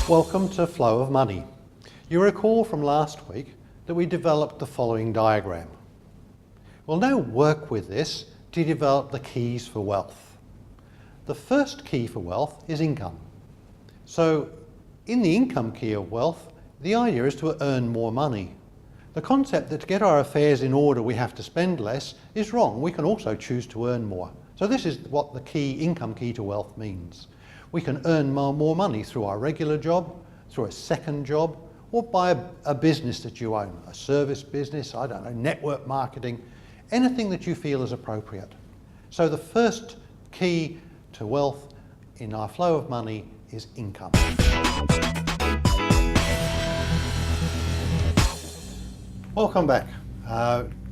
Welcome to Flow of Money. You recall from last week that we developed the following diagram. We'll now work with this to develop the keys for wealth. The first key for wealth is income. So in the income key of wealth, the idea is to earn more money. The concept that to get our affairs in order we have to spend less is wrong. We can also choose to earn more. So this is what the income key to wealth means. We can earn more money through our regular job, through a second job, or by a business that you own, a service business, I don't know, network marketing, anything that you feel is appropriate. So the first key to wealth in our flow of money is income. Welcome back.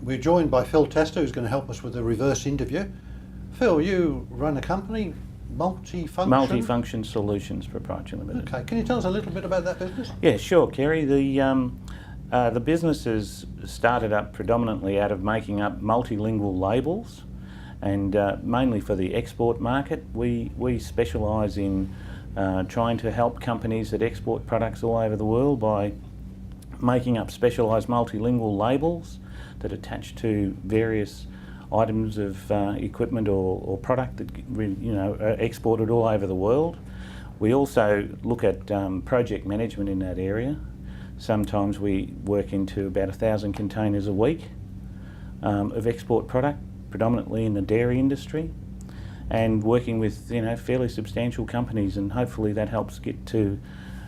We're joined by Phil Testa, who's going to help us with the reverse interview. Phil, you run a company, Multifunction Solutions Proprietary Limited. Okay, can you tell us a little bit about that business? Yeah, sure, Kerry. The business is started up predominantly out of making up multilingual labels, and mainly for the export market. We specialise in trying to help companies that export products all over the world by making up specialised multilingual labels that attach to various items of equipment or product that are exported all over the world. We also look at project management in that area. Sometimes we work into about 1,000 containers a week of export product, predominantly in the dairy industry, and working with fairly substantial companies, and hopefully that helps get to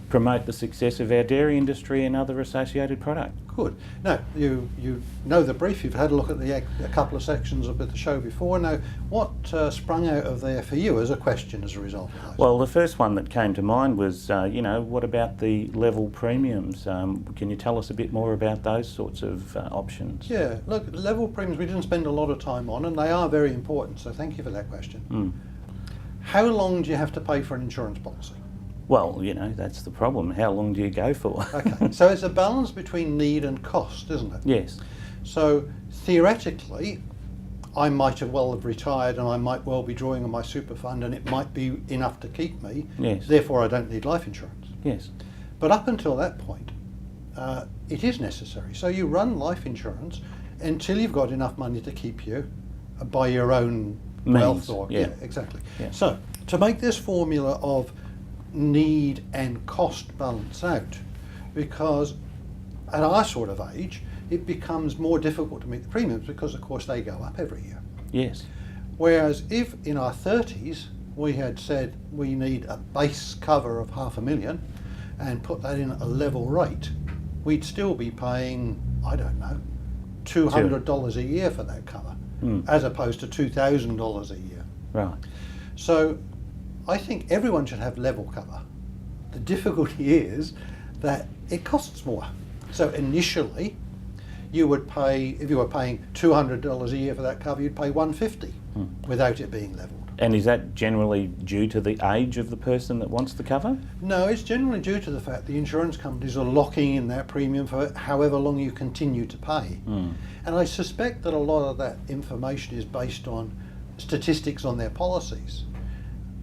promote the success of our dairy industry and other associated product. Good. Now, you know the brief, you've had a look at a couple of sections of the show before. Now, what sprung out of there for you as a question as a result of those? Well, the first one that came to mind was, what about the level premiums? Can you tell us a bit more about those sorts of options? Yeah, look, level premiums we didn't spend a lot of time on, and they are very important, so thank you for that question. How long do you have to pay for an insurance policy? Well, that's the problem. How long do you go for? Okay, so it's a balance between need and cost, isn't it? Yes. So theoretically, I might have retired and I might well be drawing on my super fund and it might be enough to keep me. Yes. Therefore, I don't need life insurance. Yes. But up until that point, it is necessary. So you run life insurance until you've got enough money to keep you by your own wealth. Yeah, exactly. Yeah. So to make this formula of need and cost balance out, because at our sort of age it becomes more difficult to meet the premiums because of course they go up every year. Yes. Whereas if in our 30s we had said we need a base cover of $500,000 and put that in at a level rate, we'd still be paying, I don't know, $200 a year for that cover, as opposed to $2,000 a year. Right. So I think everyone should have level cover. The difficulty is that it costs more. So initially, you would pay, if you were paying $200 a year for that cover, you'd pay $150 without it being leveled. And is that generally due to the age of the person that wants the cover? No, it's generally due to the fact the insurance companies are locking in that premium for however long you continue to pay. And I suspect that a lot of that information is based on statistics on their policies.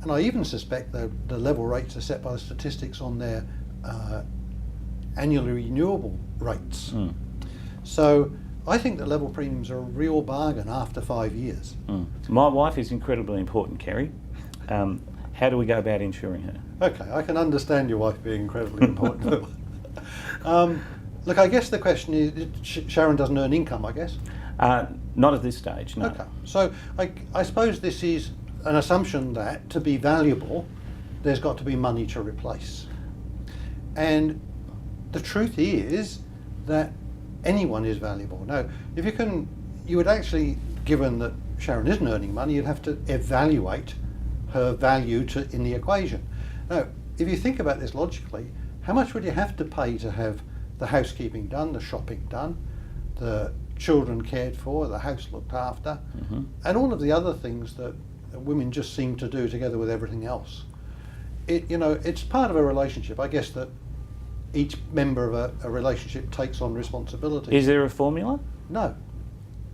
And I even suspect that the level rates are set by the statistics on their annually renewable rates. So I think that level premiums are a real bargain after 5 years. My wife is incredibly important, Kerry. How do we go about insuring her? Okay, I can understand your wife being incredibly important. Look, I guess the question is, Sharon doesn't earn income, I guess? Not at this stage, no. Okay, so I suppose this is an assumption that to be valuable, there's got to be money to replace. And the truth is that anyone is valuable. Now, if you would actually, given that Sharon isn't earning money, you'd have to evaluate her value in the equation. Now, if you think about this logically, how much would you have to pay to have the housekeeping done, the shopping done, the children cared for, the house looked after, and all of the other things that women just seem to do together with everything else? It's part of a relationship. I guess that each member of a relationship takes on responsibility. Is there a formula? No.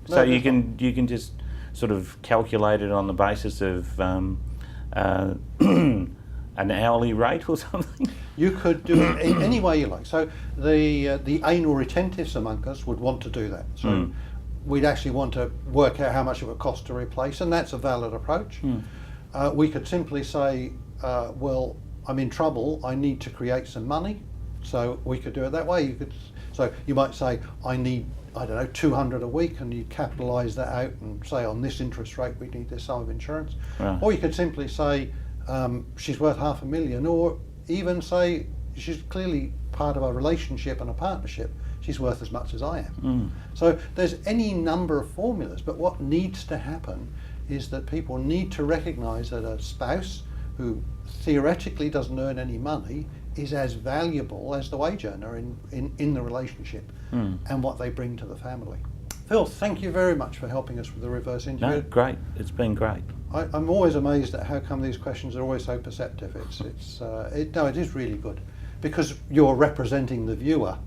So you can just sort of calculate it on the basis of an hourly rate or something? You could do it in any way you like. So the anal retentives among us would want to do that. So we'd actually want to work out how much it would cost to replace, and that's a valid approach. We could simply say, well, I'm in trouble, I need to create some money. So we could do it that way. So you might say, I need, I don't know, 200 a week, and you capitalise that out and say, on this interest rate we need this sum of insurance. Right. Or you could simply say, she's worth $500,000, or even say she's clearly part of a relationship and a partnership, she's worth as much as I am. So there's any number of formulas, but what needs to happen is that people need to recognise that a spouse who theoretically doesn't earn any money is as valuable as the wage earner in the relationship and what they bring to the family. Phil, thank you very much for helping us with the reverse interview. No, great. It's been great. I'm always amazed at how come these questions are always so perceptive. It is really good, because you're representing the viewer,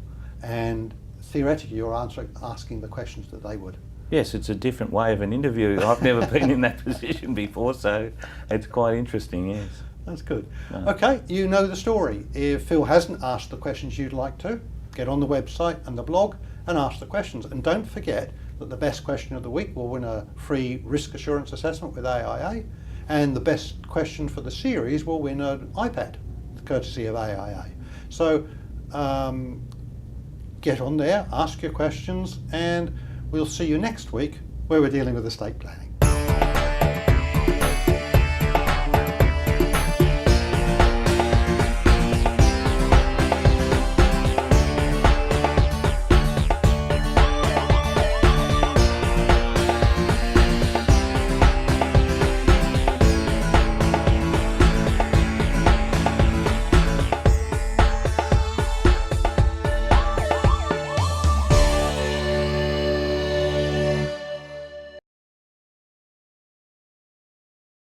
and theoretically you're asking the questions that they would. Yes, it's a different way of an interview. I've never been in that position before, so it's quite interesting, yes. That's good. Okay, you know the story. If Phil hasn't asked the questions you'd like to, get on the website and the blog and ask the questions. And don't forget that the best question of the week will win a free risk assurance assessment with AIA, and the best question for the series will win an iPad, courtesy of AIA. So get on there, ask your questions, and we'll see you next week where we're dealing with estate planning.